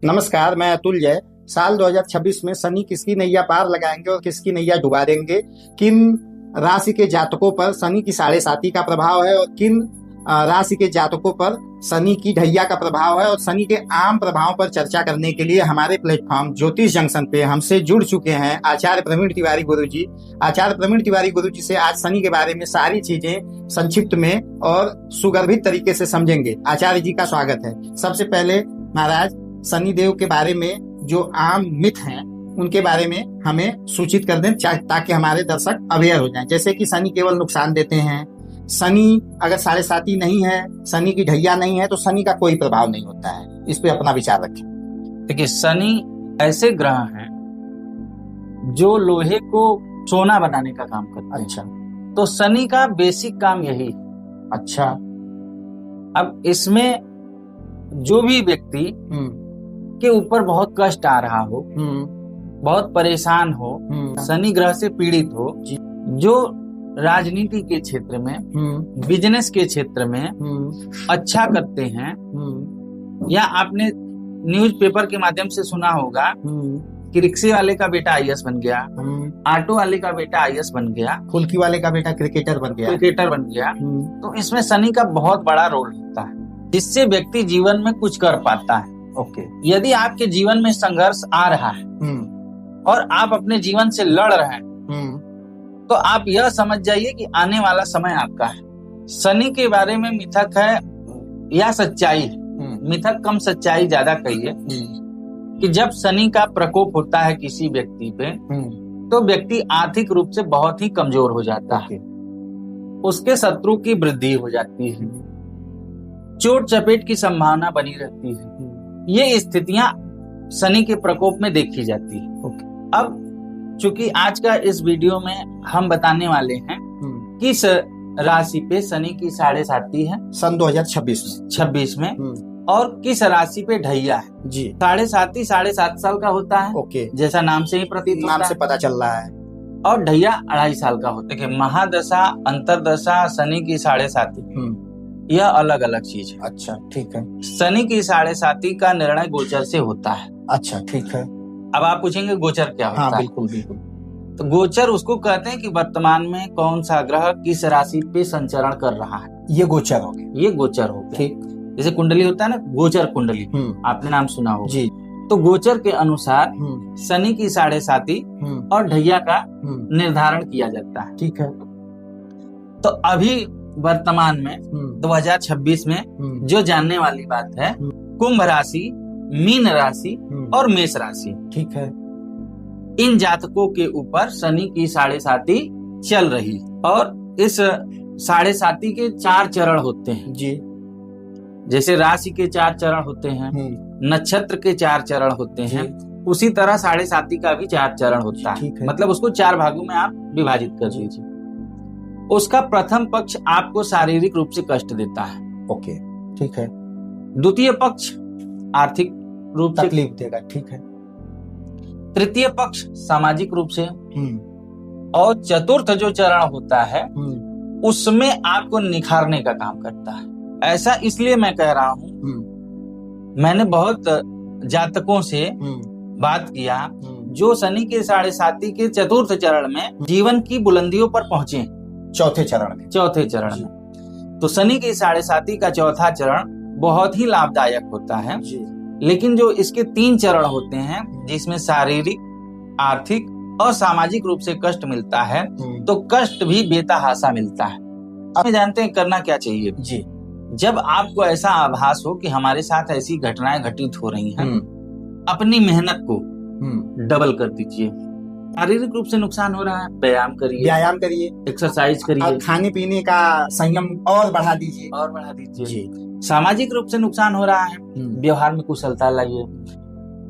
नमस्कार, मैं अतुल जय। साल 2026 में शनि किसकी नैया पार लगाएंगे और किसकी नैया डुबा देंगे, किन राशि के जातकों पर शनि की 7.5 का प्रभाव है और किन राशि के जातकों पर शनि की ढैया का प्रभाव है, और शनि के आम प्रभाव पर चर्चा करने के लिए हमारे प्लेटफॉर्म ज्योतिष जंक्शन पे हमसे जुड़ चुके हैं आचार्य प्रवीण तिवारी गुरुजी। आचार्य प्रवीण तिवारी गुरुजी से आज शनि के बारे में सारी चीजें संक्षिप्त में और सुगर्भित तरीके से समझेंगे। आचार्य जी का स्वागत है। सबसे पहले महाराज, शनि देव के बारे में जो आम मिथ हैं उनके बारे में हमें सूचित कर दें, ताकि हमारे दर्शक अवेयर हो जाएं। जैसे कि शनि केवल नुकसान देते हैं, शनि अगर 7.5 नहीं है, शनि की ढैया नहीं है, तो शनि का कोई प्रभाव नहीं होता है। इस पे अपना विचार रखें। देखिए, शनि ऐसे ग्रह हैं जो लोहे को सोना बनाने का काम करते हैं। अच्छा, तो शनि का बेसिक काम यही है। अच्छा। अब इसमें जो भी व्यक्ति के ऊपर बहुत कष्ट आ रहा हो, बहुत परेशान हो, शनि ग्रह से पीड़ित हो, जो राजनीति के क्षेत्र में, बिजनेस के क्षेत्र में अच्छा करते हैं, या आपने न्यूज़पेपर के माध्यम से सुना होगा कि रिक्शे वाले का बेटा आईएएस बन गया, ऑटो वाले का बेटा आईएएस बन गया, फुल्की वाले का बेटा क्रिकेटर बन गया। तो इसमें शनि का बहुत बड़ा रोल होता है, जिससे व्यक्ति जीवन में कुछ कर पाता है। ओके। यदि आपके जीवन में संघर्ष आ रहा है और आप अपने जीवन से लड़ रहे हैं, तो आप यह समझ जाइए कि आने वाला समय आपका है। शनि के बारे में मिथक है या सच्चाई है, मिथक कम सच्चाई ज्यादा कहिए, कि जब शनि का प्रकोप होता है किसी व्यक्ति पे, तो व्यक्ति आर्थिक रूप से बहुत ही कमजोर हो जाता है, उसके शत्रु की वृद्धि हो जाती है, चोट चपेट की संभावना बनी रहती है। ये स्थितियां शनि के प्रकोप में देखी जाती है। अब चूंकि आज का इस वीडियो में हम बताने वाले हैं किस राशि पे शनि की 7.5 है सन 2026 में और किस राशि पे ढैया है जी। 7.5 साल का होता है। ओके। जैसा नाम से ही प्रतीत नाम से पता चल रहा है। और ढैया 2.5 साल का होता है। महादशा, अंतरदशा, शनि की 7.5 यह अलग अलग चीज है। अच्छा, ठीक है। शनि की 7.5 का निर्णय गोचर से होता है। अच्छा, ठीक है। अब आप पूछेंगे गोचर क्या होता है? बिल्कुल बिल्कुल। तो गोचर उसको कहते हैं कि वर्तमान में कौन सा ग्रह किस राशि पे संचरण कर रहा है। ये गोचर हो गया। ये गोचर हो गया। ठीक। जैसे कुंडली होता है ना, गोचर कुंडली, आपने नाम सुना होगा जी। तो गोचर के अनुसार शनि की 7.5 और ढैया का निर्धारण किया जाता है। ठीक है। तो अभी वर्तमान में 2026 में जो जानने वाली बात है, कुंभ राशि, मीन राशि और मेष राशि, ठीक है, इन जातकों के ऊपर शनि की 7.5 चल रही। और इस 7.5 के 4 चरण होते हैं जी। जैसे राशि के 4 चरण होते हैं, नक्षत्र के 4 चरण होते हैं, उसी तरह 7.5 का भी 4 चरण होता है। मतलब उसको 4 भागों में आप विभाजित कर दीजिए। उसका प्रथम पक्ष आपको शारीरिक रूप से कष्ट देता है। ओके, ठीक है। द्वितीय पक्ष आर्थिक रूप से तकलीफ देगा। ठीक है। तृतीय पक्ष सामाजिक रूप से, और चतुर्थ जो चरण होता है उसमें आपको निखारने का काम करता है। ऐसा इसलिए मैं कह रहा हूँ, मैंने बहुत जातकों से बात किया जो शनि के 7.5 के चतुर्थ चरण में जीवन की बुलंदियों पर पहुंचे, चौथे चरण में। तो शनि के 7.5 का चौथा चरण बहुत ही लाभदायक होता है। लेकिन जो इसके 3 चरण होते हैं, जिसमें शारीरिक, आर्थिक और सामाजिक रूप से कष्ट मिलता है, तो कष्ट भी बेतहाशा मिलता है। आप जानते हैं करना क्या चाहिए जी? जब आपको ऐसा आभास हो कि हमारे साथ ऐसी घटनाएं घटित हो रही हैं, अपनी मेहनत को डबल कर दीजिए। शारीरिक रूप से नुकसान हो रहा है, व्यायाम करिए, एक्सरसाइज करिए, खाने पीने का संयम और बढ़ा दीजिए जी। सामाजिक रूप से नुकसान हो रहा है, व्यवहार में कुशलता लाइए,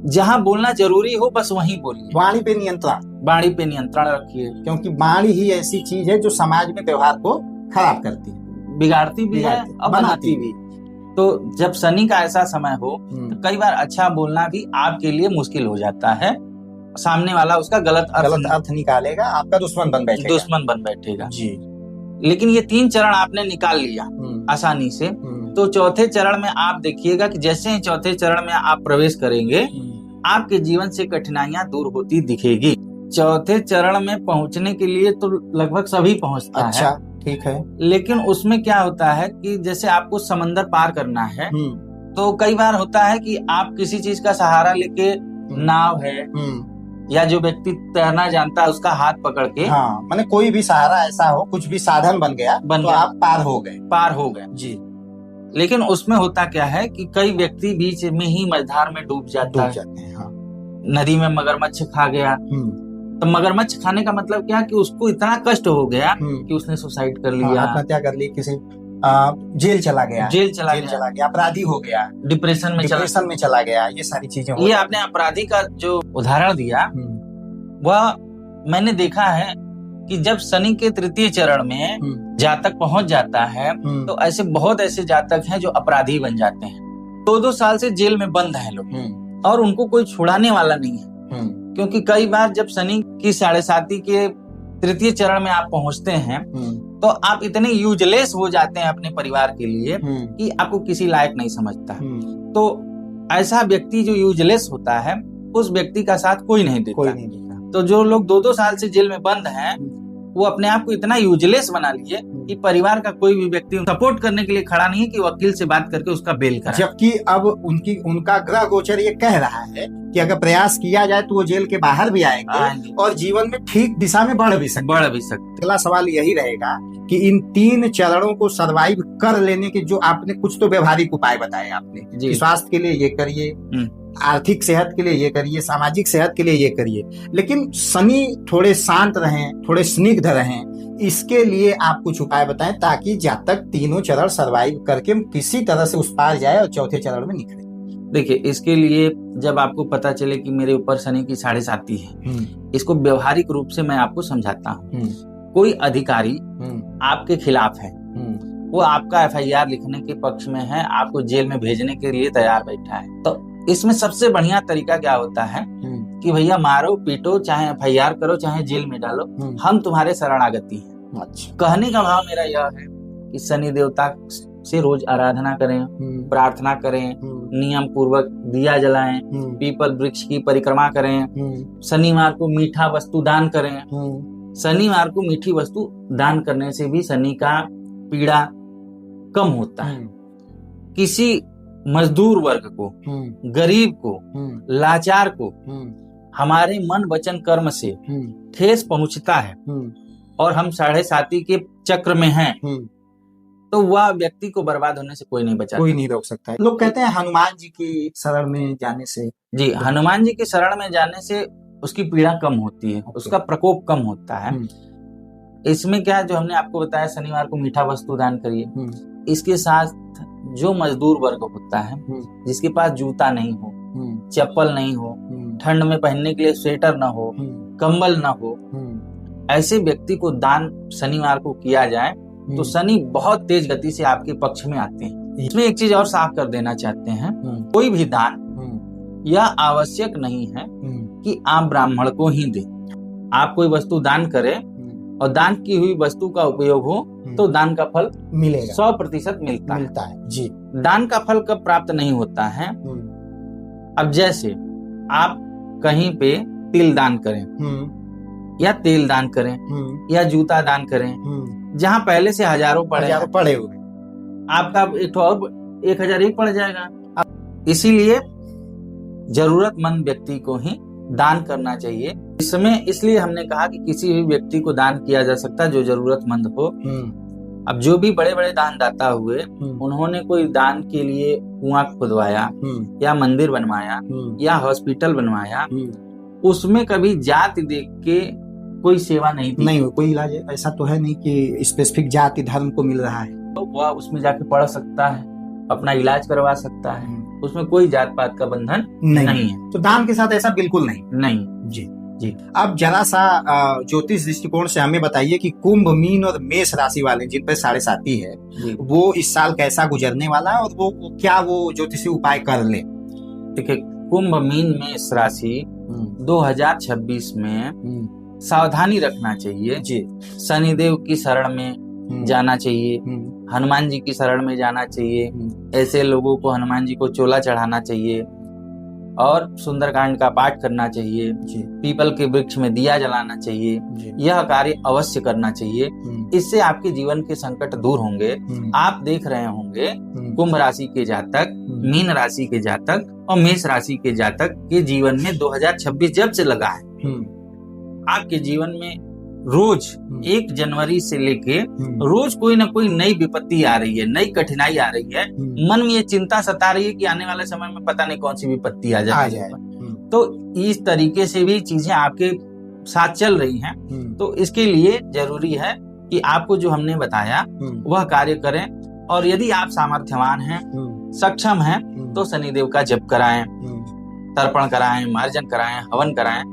जहाँ बोलना जरूरी हो बस वहीं बोलिए। वाणी पे नियंत्रण रखिए, क्योंकि वाणी ही ऐसी चीज है जो समाज में व्यवहार को खराब करती है, बिगाड़ती भी है और बनाती भी। तो जब शनि का ऐसा समय हो तो कई बार अच्छा बोलना भी आपके लिए मुश्किल हो जाता है। सामने वाला उसका गलत अर्थ निकालेगा, आपका दुश्मन बन बैठेगा जी। लेकिन ये 3 चरण आपने निकाल लिया आसानी से, तो चौथे चरण में आप देखिएगा कि जैसे ही चौथे चरण में आप प्रवेश करेंगे, आपके जीवन से कठिनाइयां दूर होती दिखेगी। चौथे चरण में पहुंचने के लिए तो लगभग सभी पहुंचता है। अच्छा, ठीक है। लेकिन उसमें क्या होता है कि जैसे आपको समंदर पार करना है, तो कई बार होता है कि आप किसी चीज का सहारा लेके, नाव है या जो व्यक्ति तैरना जानता है उसका हाथ पकड़ के, हाँ, माने कोई भी सहारा ऐसा हो, कुछ भी साधन बन गया तो आप पार हो गए जी। लेकिन उसमें होता क्या है कि कई व्यक्ति बीच में ही मझधार में डूब जाते हैं। हाँ। नदी में मगरमच्छ खा गया, तो मगरमच्छ खाने का मतलब क्या कि उसको इतना कष्ट हो गया कि उसने सुसाइड कर लिया, आत्महत्या कर ली, किसी जेल चला गया, अपराधी हो गया, डिप्रेशन में चला गया, ये सारी चीजें। ये आपने अपराधी का जो उदाहरण दिया, वह मैंने देखा है कि जब शनि के तृतीय चरण में जातक पहुंच जाता है, तो ऐसे बहुत ऐसे जातक हैं जो अपराधी बन जाते हैं। 2-2 साल से जेल में बंद हैं लोग, और उनको कोई छुड़ाने वाला नहीं है। क्योंकि कई बार जब शनि की 7.5 के तृतीय चरण में आप पहुंचते हैं, तो आप इतने यूजलेस हो जाते हैं अपने परिवार के लिए कि आपको किसी लायक नहीं समझता। तो ऐसा व्यक्ति जो यूजलेस होता है, उस व्यक्ति का साथ कोई नहीं देता। तो जो लोग 2-2 साल से जेल में बंद हैं, वो अपने आप को इतना यूजलेस बना लिए कि परिवार का कोई भी व्यक्ति सपोर्ट करने के लिए खड़ा नहीं है कि वकील से बात करके उसका बेल कराए। जबकि अब उनका ग्रह गोचर ये कह रहा है कि अगर प्रयास किया जाए तो वो जेल के बाहर भी आएंगे और जीवन में ठीक दिशा में बढ़ भी सकते। अगला सवाल यही रहेगा कि इन 3 चरणों को सर्वाइव कर लेने के जो आपने कुछ तो व्यवहारिक उपाय बताए आपने, स्वास्थ्य के लिए ये करिए, आर्थिक सेहत के लिए ये करिए, सामाजिक सेहत के लिए ये करिए, लेकिन शनि थोड़े शांत रहें, थोड़े स्निग्ध रहें, इसके लिए आप कुछ उपाय बताएं ताकि जातक तीनों चरण सर्वाइव करके किसी तरह से उस पार जाए और चौथे चरण में निकले। देखिए, इसके लिए जब आपको पता चले कि मेरे ऊपर शनि की 7.5 है, इसको व्यवहारिक रूप से मैं आपको समझाता हूँ। कोई अधिकारी आपके खिलाफ है, वो आपका FIR लिखने के पक्ष में है, आपको जेल में भेजने के लिए तैयार बैठा है, तो इसमें सबसे बढ़िया तरीका क्या होता है कि भैया मारो पीटो, चाहे FIR करो, चाहे जेल में डालो, हम तुम्हारे शरणागति हैं। अच्छा। कहने का भाव मेरा यह है कि शनि देवता से रोज आराधना करें, प्रार्थना करें, नियम पूर्वक दिया जलाएं, पीपल वृक्ष की परिक्रमा करें, शनिवार को मीठा वस्तु दान करें। शनिवार को मीठी वस्तु दान करने से भी शनि का पीड़ा कम होता है। किसी मजदूर वर्ग को, गरीब को, लाचार को हमारे मन वचन कर्म से ठेस पहुंचता है और हम 7.5 के चक्र में हैं, तो वह व्यक्ति को बर्बाद होने से कोई नहीं रोक सकता है। लोग कहते हैं हनुमान जी की शरण में जाने से, जी, हनुमान जी की शरण में जाने से उसकी पीड़ा कम होती है, उसका प्रकोप कम होता है। इसमें क्या, जो हमने आपको बताया शनिवार को मीठा वस्तु दान करिए, इसके साथ जो मजदूर वर्ग होता है, जिसके पास जूता नहीं हो, चप्पल नहीं हो, ठंड में पहनने के लिए स्वेटर न हो, कंबल न हो, ऐसे व्यक्ति को दान शनिवार को किया जाए तो शनि बहुत तेज गति से आपके पक्ष में आते हैं। इसमें एक चीज और साफ कर देना चाहते हैं, कोई भी दान यह आवश्यक नहीं है कि आप ब्राह्मण को ही दें। आप कोई वस्तु दान करें और दान की हुई वस्तु का उपयोग हो तो दान का फल मिलेगा, 100% मिलता है। जी, दान का फल कब प्राप्त नहीं होता है? अब जैसे आप कहीं पे तिल दान करें या तेल दान करें या जूता दान करें, जहाँ पहले से हजारों पड़े हुए, आपका एक तो और 1001 पड़ जाएगा। इसीलिए जरूरतमंद व्यक्ति को ही दान करना चाहिए। इसमें इसलिए हमने कहा कि किसी भी व्यक्ति को दान किया जा सकता है जो जरूरतमंद हो। अब जो भी बड़े बड़े दानदाता हुए, उन्होंने कोई दान के लिए कुआं खुदवाया या मंदिर बनवाया या हॉस्पिटल बनवाया, उसमें कभी जाति देख के कोई सेवा नहीं हो, कोई इलाज ऐसा तो है नहीं कि स्पेसिफिक जाति धर्म को मिल रहा है, तो वह उसमें जाके पढ़ सकता है, अपना इलाज करवा सकता है, उसमें कोई जात पात का बंधन नहीं है। तो दान के साथ ऐसा बिल्कुल नहीं। जी। अब जरा सा ज्योतिष दृष्टिकोण से हमें बताइए कि कुंभ, मीन और मेष राशि वाले जिन पर 7.5 है, वो इस साल कैसा गुजरने वाला है और वो क्या ज्योतिषी उपाय कर ले? देखिए, कुंभ, मीन, मेष राशि 2026 में सावधानी रखना चाहिए। जी, शनिदेव की शरण में जाना चाहिए, हनुमान जी की शरण में जाना चाहिए, ऐसे लोगों को हनुमान जी को चोला चढ़ाना चाहिए और सुंदरकांड का पाठ करना चाहिए, पीपल के वृक्ष में दिया जलाना चाहिए, यह कार्य अवश्य करना चाहिए। इससे आपके जीवन के संकट दूर होंगे। आप देख रहे होंगे कुंभ राशि के जातक, मीन राशि के जातक और मेष राशि के जातक के जीवन में 2026 जब से लगा है, आपके जीवन में रोज 1 जनवरी से लेके रोज कोई ना कोई नई विपत्ति आ रही है, नई कठिनाई आ रही है। मन में ये चिंता सता रही है कि आने वाले समय में पता नहीं कौन सी विपत्ति आ जाए। तो इस तरीके से भी चीजें आपके साथ चल रही हैं। तो इसके लिए जरूरी है कि आपको जो हमने बताया वह कार्य करें। और यदि आप सामर्थ्यवान हैं, सक्षम हैं, तो शनिदेव का जप कराएं, तर्पण कराएं, मार्जन कराएं, हवन कराएं।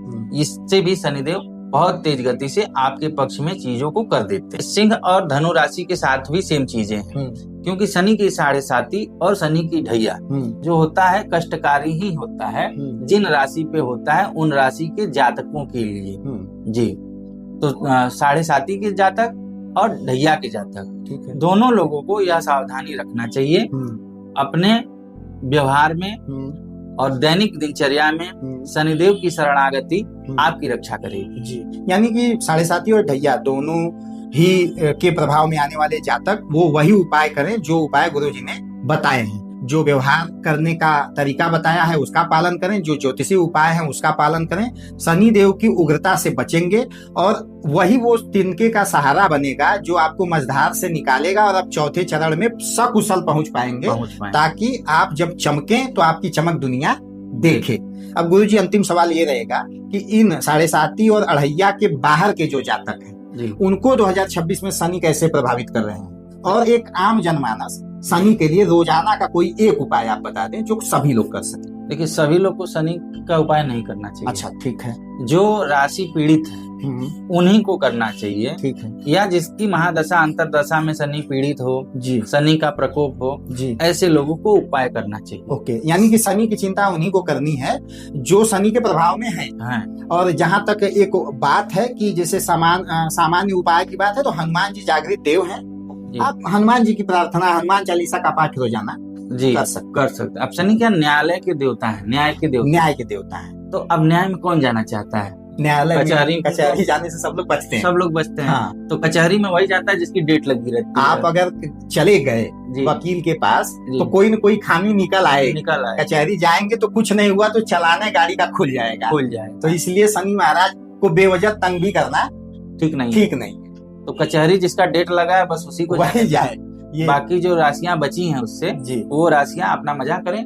इससे भी शनिदेव बहुत तेज गति से आपके पक्ष में चीजों को कर देते हैं। सिंह और धनु राशि के साथ भी सेम चीजें हैं, क्योंकि शनि की 7.5 और शनि की ढैया जो होता है कष्टकारी ही होता है। जिन राशि पे होता है उन राशि के जातकों के लिए जी। तो 7.5 के जातक और ढैया के जातक दोनों लोगों को यह सावधानी रखना चाहिए अपने व्यवहार में और दैनिक दिनचर्या में। शनिदेव की शरणागति आपकी रक्षा करेगी जी। यानी कि 7.5 और ढैया दोनों ही के प्रभाव में आने वाले जातक वो वही उपाय करें जो उपाय गुरुजी ने बताए हैं। जो व्यवहार करने का तरीका बताया है उसका पालन करें, जो ज्योतिषीय उपाय है उसका पालन करें। शनिदेव की उग्रता से बचेंगे और वही वो तिनके का सहारा बनेगा जो आपको मझधार से निकालेगा और आप चौथे चरण में सकुशल पहुंच पाएंगे, ताकि आप जब चमकें तो आपकी चमक दुनिया देखे। अब गुरुजी अंतिम सवाल ये रहेगा कि इन 7.5 और अढ़ैया के बाहर के जो जातक हैं उनको 2026 में शनि कैसे प्रभावित कर रहे हैं, और एक आम जनमानस शनि के लिए रोजाना का कोई एक उपाय आप बता दें जो सभी लोग कर सकें। देखिए, सभी लोग को शनि का उपाय नहीं करना चाहिए। अच्छा, ठीक है। जो राशि पीड़ित है उन्हीं को करना चाहिए, ठीक है। या जिसकी महादशा अंतरदशा में शनि पीड़ित हो जी, शनि का प्रकोप हो जी, ऐसे लोगों को उपाय करना चाहिए। ओके, यानी कि शनि की चिंता उन्हीं को करनी है जो शनि के प्रभाव में है। और जहाँ तक एक बात है कि जैसे सामान्य उपाय की बात है तो हनुमान जी जागृत देव हैं। आप हनुमान जी की प्रार्थना, हनुमान चालीसा का पाठ रोजाना जी कर सकते। अब शनि क्या न्यायालय के देवता है, न्याय के देवता है। तो अब न्याय में कौन जाना चाहता है? न्यायालय कचहरी जाने से सब लोग बचते हैं। हाँ। तो कचहरी में वही जाता है जिसकी डेट लगी रहती है। आप अगर चले गए वकील के पास तो कोई न कोई खामी निकल आए। कचहरी जाएंगे तो कुछ नहीं हुआ तो चलाने गाड़ी का खुल जाएगा। तो इसलिए शनि महाराज को बेवजह तंग भी करना ठीक नहीं। तो कचहरी जिसका डेट लगा है बस उसी को वही जाए। बाकी जो राशियां बची हैं उससे वो राशियां अपना मजा करें,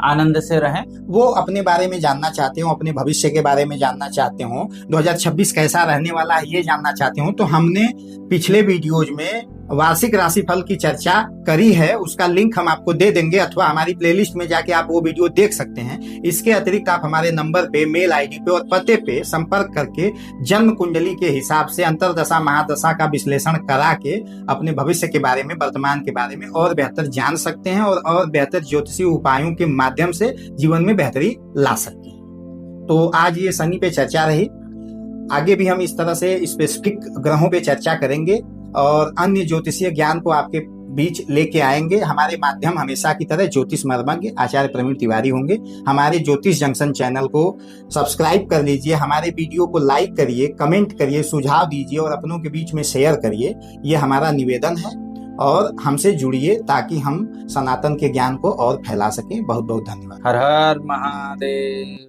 आनंद से रहें। वो अपने बारे में जानना चाहते हो, अपने भविष्य के बारे में जानना चाहते हो, 2026 कैसा रहने वाला है ये जानना चाहते हो, तो हमने पिछले वीडियोज में वार्षिक राशिफल की चर्चा करी है। उसका लिंक हम आपको दे देंगे अथवा हमारी प्लेलिस्ट में जाके आप वो वीडियो देख सकते हैं। इसके अतिरिक्त आप हमारे नंबर पे, मेल आईडी पे और पते पे संपर्क करके जन्म कुंडली के हिसाब से अंतरदशा महादशा का विश्लेषण करा के अपने भविष्य के बारे में, वर्तमान के बारे में और बेहतर जान सकते हैं और बेहतर ज्योतिषीय उपायों के माध्यम से जीवन में बेहतरी ला सकते हैं। तो आज ये शनि पे चर्चा रही। आगे भी हम इस तरह से स्पेसिफिक ग्रहों पे चर्चा करेंगे और अन्य ज्योतिषीय ज्ञान को आपके बीच लेके आएंगे। हमारे माध्यम हमेशा की तरह ज्योतिष मर्मज्ञ आचार्य प्रवीण तिवारी होंगे। हमारे ज्योतिष जंक्शन चैनल को सब्सक्राइब कर लीजिए, हमारे वीडियो को लाइक करिए, कमेंट करिए, सुझाव दीजिए और अपनों के बीच में शेयर करिए। ये हमारा निवेदन है और हमसे जुड़िए ताकि हम सनातन के ज्ञान को और फैला सकें। बहुत बहुत धन्यवाद। हर हर महादेव।